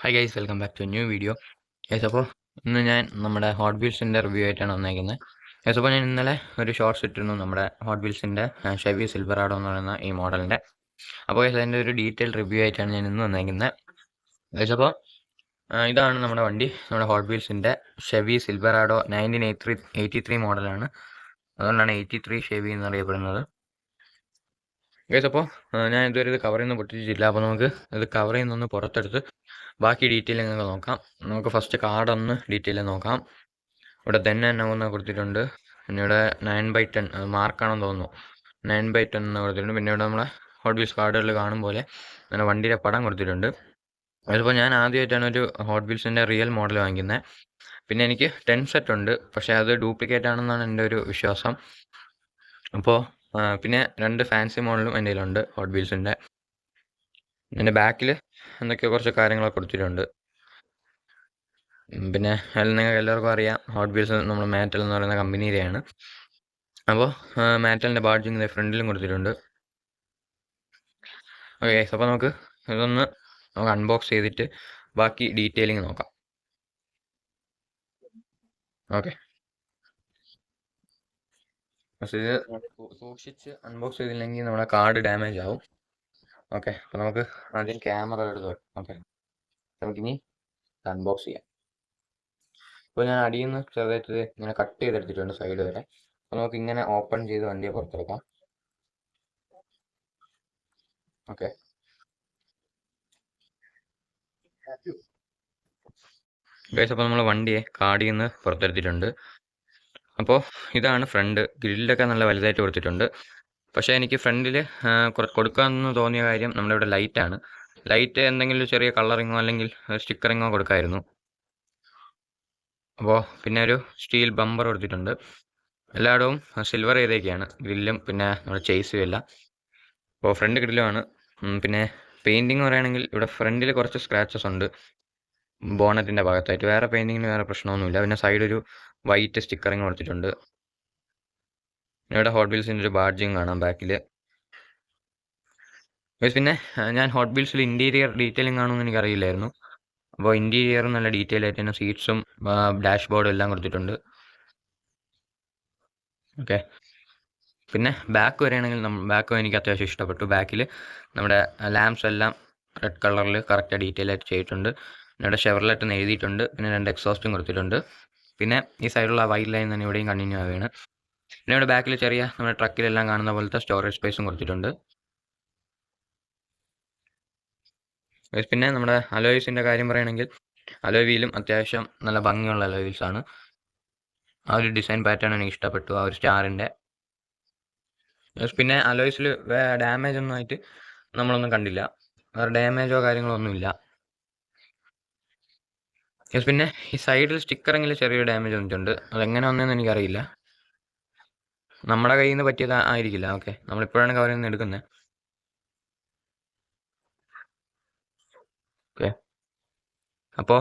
Hi guys, welcome back to new video. Guys, അപ്പോൾ ഇന്ന് ഞാൻ നമ്മുടെ ഹോട്ട് വീൽസിൻ്റെ റിവ്യൂ ആയിട്ടാണ് വന്നേക്കുന്നത്. ഗൈസ്, അപ്പോൾ ഞാൻ ഇന്നലെ ഒരു ഷോർട്സ് ഇട്ടിരുന്നു നമ്മുടെ ഹോട്ട് വീൽസിൻ്റെ ഷെവി സിൽവറാഡോ എന്ന് പറയുന്ന ഈ മോഡലിൻ്റെ. അപ്പോൾ ഗൈസ്, അതിൻ്റെ ഒരു ഡീറ്റെയിൽ റിവ്യൂ ആയിട്ടാണ് ഞാൻ ഇന്ന് വന്നേക്കുന്നത്. ഗൈസ്, അപ്പോൾ ഇതാണ് നമ്മുടെ വണ്ടി, നമ്മുടെ ഹോട്ട് വീൽസിൻ്റെ ഷെവി സിൽവറാഡോ 1983 മോഡലാണ്. അതുകൊണ്ടാണ് 83 ഷെവി എന്നറിയപ്പെടുന്നത്. ഗൈസ്, അപ്പോൾ ഞാൻ ഇതുവരെ ഇത് കവറിൽ നിന്ന് പൊട്ടിച്ചിട്ടില്ല. അപ്പോൾ നമുക്ക് ഇത് കവറിൽ നിന്നൊന്ന് പുറത്തെടുത്ത് ബാക്കി ഡീറ്റെയിലിംഗ് ഒക്കെ നോക്കാം. നമുക്ക് ഫസ്റ്റ് കാർഡൊന്ന് ഡീറ്റെയിൽ നോക്കാം. ഇവിടെ തന്നെ എന്ന് കൊടുത്തിട്ടുണ്ട്. പിന്നെ ഇവിടെ 9/10 മാർക്കാണെന്ന് തോന്നുന്നു. 9/10 എന്ന് കൊടുത്തിട്ടുണ്ട്. പിന്നെ ഇവിടെ നമ്മളെ ഹോട്ട് വീൽസ് കാർഡുകളിൽ കാണും പോലെ അങ്ങനെ വണ്ടിയുടെ പടം കൊടുത്തിട്ടുണ്ട്. അതിപ്പോൾ ഞാൻ ആദ്യമായിട്ടാണ് ഒരു ഹോട്ട് വീൽസിൻ്റെ റിയൽ മോഡൽ വാങ്ങിക്കുന്നത്. പിന്നെ എനിക്ക് 10 സെറ്റ് ഉണ്ട്, പക്ഷേ അത് ഡ്യൂപ്ലിക്കേറ്റ് ആണെന്നാണ് എൻ്റെ ഒരു വിശ്വാസം. അപ്പോൾ പിന്നെ 2 ഫാൻസി മോഡലും എൻ്റെ കയ്യിലുണ്ട് ഹോട്ട് വീൽസിൻ്റെ. എൻ്റെ ബാക്കിൽ എന്തൊക്കെയോ കുറച്ച് കാര്യങ്ങളൊക്കെ കൊടുത്തിട്ടുണ്ട്. പിന്നെ നിങ്ങൾക്ക് എല്ലാവർക്കും അറിയാം, ഹോട്ട് വീൽസ് നമ്മൾ മാറ്റൽ എന്ന് പറയുന്ന കമ്പനിയുടെയാണ്. അപ്പോൾ മാറ്റലിൻ്റെ ബാഡ്ജിങ് ഫ്രണ്ടിലും കൊടുത്തിട്ടുണ്ട്. ഓക്കെ, അപ്പോൾ നമുക്ക് അൺബോക്സ് ചെയ്തിട്ട് ബാക്കി ഡീറ്റെയിലിംഗ് നോക്കാം. ഓക്കെ, പക്ഷേ ഇത് സൂക്ഷിച്ച് അൺബോക്സ് ചെയ്തില്ലെങ്കിൽ നമ്മുടെ കാർഡ് ഡാമേജ് ആവും. ഓക്കെ, അപ്പോൾ നമുക്ക് ആദ്യം ക്യാമറ എടുത്ത് ഓക്കെ നമുക്കിനി അൺബോക്സ് ചെയ്യാം. ഇപ്പോൾ ഞാൻ അടിയിൽ നിന്ന് ചെറുതായിട്ട് ഇങ്ങനെ കട്ട് ചെയ്തെടുത്തിട്ടുണ്ട് സൈഡ് വരെ. അപ്പോൾ നമുക്ക് ഇങ്ങനെ ഓപ്പൺ ചെയ്ത് വണ്ടിയെ പുറത്തെടുക്കാം. ഓക്കെ, ഗൈസ്, അപ്പോൾ നമ്മൾ വണ്ടിയെ കാർഡിൽ നിന്ന് പുറത്തെടുത്തിട്ടുണ്ട്. അപ്പോൾ ഇതാണ് ഫ്രണ്ട്. ഗ്രില്ലൊക്കെ നല്ല വലുതായിട്ട് കൊടുത്തിട്ടുണ്ട്. പക്ഷേ എനിക്ക് ഫ്രണ്ടിൽ കൊടുക്കാമെന്ന് തോന്നിയ കാര്യം നമ്മുടെ ഇവിടെ ലൈറ്റാണ്. ലൈറ്റ് എന്തെങ്കിലും ചെറിയ കളറിങ്ങോ അല്ലെങ്കിൽ സ്റ്റിക്കറിങ്ങോ കൊടുക്കാമായിരുന്നു. അപ്പോൾ പിന്നെ ഒരു സ്റ്റീൽ ബമ്പർ കൊടുത്തിട്ടുണ്ട്. എല്ലായിടവും സിൽവർ ചെയ്തേക്കാണ് ഗ്രില്ലും പിന്നെ നമ്മുടെ ചേസും എല്ലാം. അപ്പോൾ ഫ്രണ്ട് ഗ്രില്ലുമാണ്. പിന്നെ പെയിൻറ്റിങ് പറയുകയാണെങ്കിൽ ഇവിടെ ഫ്രണ്ടിൽ കുറച്ച് സ്ക്രാച്ചസ് ഉണ്ട് ബോണറ്റിൻ്റെ ഭാഗത്തായിട്ട്. വേറെ പെയിൻറ്റിങ്ങിന് വേറെ പ്രശ്നമൊന്നുമില്ല. പിന്നെ സൈഡ് ഒരു വൈറ്റ് സ്റ്റിക്കറിങ് കൊടുത്തിട്ടുണ്ട്. ഇവിടെ ഹോട്ട് വീൽസിൻ്റെ ഒരു ബാഡ്ജിങ് കാണാം ബാക്കിൽ. പിന്നെ ഞാൻ ഹോട്ട് വീൽസിൽ ഇൻറ്റീരിയർ ഡീറ്റെയിലിംഗ് ആണെന്ന് എനിക്കറിയില്ലായിരുന്നു. അപ്പോൾ ഇൻറ്റീരിയർ നല്ല ഡീറ്റെയിൽ ആയിട്ട് തന്നെ സീറ്റ്സും ഡാഷ് ബോർഡും എല്ലാം കൊടുത്തിട്ടുണ്ട്. ഓക്കെ, പിന്നെ ബാക്ക് വരികയാണെങ്കിൽ ബാക്കും എനിക്ക് അത്യാവശ്യം ഇഷ്ടപ്പെട്ടു. ബാക്കിൽ നമ്മുടെ ലാംപ്സ് എല്ലാം റെഡ് കളറിൽ കറക്റ്റ് ഡീറ്റെയിൽ ആയിട്ട് ചെയ്തിട്ടുണ്ട്. ഇവിടെ ഷെവർലെറ്റ് എന്ന് എഴുതിയിട്ടുണ്ട്. പിന്നെ 2 എക്സോസ്റ്റും കൊടുത്തിട്ടുണ്ട്. പിന്നെ ഈ സൈഡിലുള്ള വൈറ്റ് ലൈൻ തന്നെ ഇവിടെയും കണ്ടിന്യൂ ആവുകയാണ്. പിന്നെ ഇവിടെ ബാക്കിൽ ചെറിയ നമ്മുടെ ട്രക്കിലെല്ലാം കാണുന്ന പോലത്തെ സ്റ്റോറേജ് സ്പേസും കൊടുത്തിട്ടുണ്ട്. പിന്നെ നമ്മുടെ അലോയ്സിൻ്റെ കാര്യം പറയുകയാണെങ്കിൽ അലോയ് വീലും അത്യാവശ്യം നല്ല ഭംഗിയുള്ള അലോയ് വീൽസാണ്. ആ ഒരു ഡിസൈൻ പാറ്റേൺ എനിക്ക് ഇഷ്ടപ്പെട്ടു, ആ ഒരു സ്റ്റാറിൻ്റെ. പിന്നെ അലോയ്സിൽ ഡാമേജ് ഒന്നും ആയിട്ട് നമ്മളൊന്നും കണ്ടില്ല. വേറെ ഡാമേജോ കാര്യങ്ങളോ ഒന്നുമില്ല. പിന്നെ ഈ സൈഡിൽ സ്റ്റിക്കറെങ്കിലും ചെറിയൊരു ഡാമേജ് വന്നിട്ടുണ്ട്. അതെങ്ങനെ വന്നതെന്ന് എനിക്കറിയില്ല. നമ്മുടെ കയ്യിൽ നിന്ന് പറ്റിയത് ആയിരിക്കില്ല. ഓക്കെ, നമ്മളിപ്പോഴാണ് കവറിൽ നിന്ന് എടുക്കുന്നത്. ഓക്കെ, അപ്പോൾ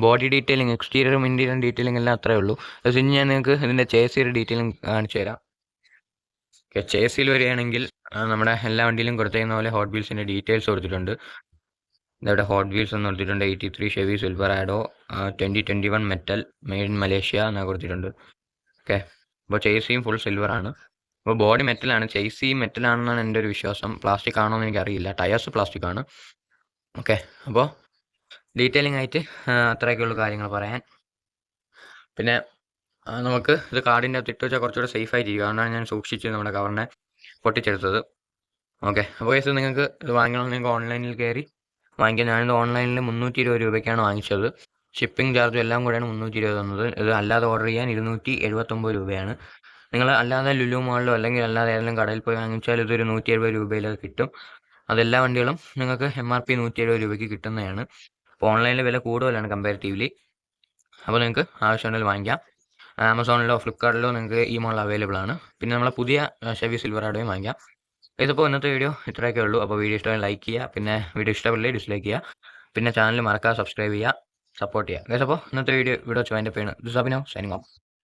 ബോഡി ഡീറ്റെയിലിംഗ്, എക്സ്റ്റീരിയറും ഇൻറ്റീരിയറും ഡീറ്റെയിലിംഗ് എല്ലാം അത്രയേ ഉള്ളൂ. ഇനി ഞാൻ നിങ്ങൾക്ക് ഇതിൻ്റെ ചേസിയുടെ ഡീറ്റെയിലിംഗ് കാണിച്ചു തരാം. ഓക്കെ, ചേസിയിൽ വരികയാണെങ്കിൽ നമ്മുടെ എല്ലാ വണ്ടിയിലും കൊടുത്തേക്കുന്ന പോലെ ഹോട്ട് വീൽസിൻ്റെ ഡീറ്റെയിൽസ് കൊടുത്തിട്ടുണ്ട്. ഇവിടെ ഹോട്ട് വീൽസ് എന്ന് കൊടുത്തിട്ടുണ്ട്. 83 Chevy Silverado 2021 metal made in Malaysia എന്ന് കൊടുത്തിട്ടുണ്ട്. ഓക്കെ, അപ്പോൾ ചേസിയും ഫുൾ സിൽവറാണ്. അപ്പോൾ ബോഡി മെറ്റലാണ്, ചേസി മെറ്റലാണെന്നാണ് എൻ്റെ ഒരു വിശ്വാസം. പ്ലാസ്റ്റിക് ആണോ എന്ന് എനിക്കറിയില്ല. ടയേഴ്സ് പ്ലാസ്റ്റിക് ആണ്. ഓക്കെ, അപ്പോൾ ഡീറ്റെയിലിംഗ് ആയിട്ട് അത്രയൊക്കെയുള്ള കാര്യങ്ങൾ പറയാൻ. പിന്നെ നമുക്ക് ഇത് കാർഡിൻ്റെ അകത്ത് ഇട്ട് വെച്ചാൽ കുറച്ചുകൂടെ സേഫ് ആയിട്ടിരിക്കും. അതുകൊണ്ടാണ് ഞാൻ സൂക്ഷിച്ച് നമ്മുടെ കവറിനെ പൊട്ടിച്ചെടുത്തത്. ഓക്കെ, അപ്പോൾ കേസ് നിങ്ങൾക്ക് ഇത് വാങ്ങണമെങ്കിൽ ഓൺലൈനിൽ കയറി വാങ്ങിക്കാൻ. ഞാനിത് ഓൺലൈനിൽ 320 രൂപയ്ക്കാണ് വാങ്ങിച്ചത്. ഷിപ്പിംഗ് ചാർജും എല്ലാം കൂടെയാണ് 320 തന്നത്. ഇത് അല്ലാതെ ഓർഡർ ചെയ്യാൻ 279 രൂപയാണ്. നിങ്ങൾ അല്ലാതെ ലുലു മാളിലോ അല്ലെങ്കിൽ അല്ലാതെ ഏതെങ്കിലും കടയിൽ പോയി വാങ്ങിച്ചാൽ ഇതൊരു 170 രൂപയിലൊക്കെ കിട്ടും. അതെല്ലാ വണ്ടികളും നിങ്ങൾക്ക് MRP 170 രൂപയ്ക്ക് കിട്ടുന്നതാണ്. അപ്പോൾ ഓൺലൈനിൽ വില കൂടുതലാണ് കമ്പാരിറ്റീവ്ലി. അപ്പോൾ നിങ്ങൾക്ക് ആവശ്യമുണ്ടെങ്കിൽ വാങ്ങിക്കാം. ആമസോണിലോ ഫ്ലിപ്കാർട്ടിലോ നിങ്ങൾക്ക് ഈ മോഡൽ അവൈലബിൾ ആണ്. പിന്നെ നമ്മളെ പുതിയ ഷെവി സിൽവറാഡോയും വാങ്ങിക്കാം. ഇതിപ്പോൾ ഇന്നത്തെ വീഡിയോ ഇത്രയൊക്കെ ഉള്ളൂ. അപ്പോൾ വീഡിയോ ഇഷ്ടമായി ലൈക്ക് ചെയ്യുക. പിന്നെ വീഡിയോ ഇഷ്ടപ്പെട്ടില്ലേ ഡിസ്ലൈക്ക് ചെയ്യുക. പിന്നെ ചാനൽ മറക്കാതെ സബ്സ്ക്രൈബ് ചെയ്യുക, സപ്പോർട്ട് ചെയ്യുക. അപ്പോൾ ഇന്നത്തെ വീഡിയോ ഇവിടെ വെച്ച് വൈൻഡപ്പ് ചെയ്യണം. This Abhinav signing off.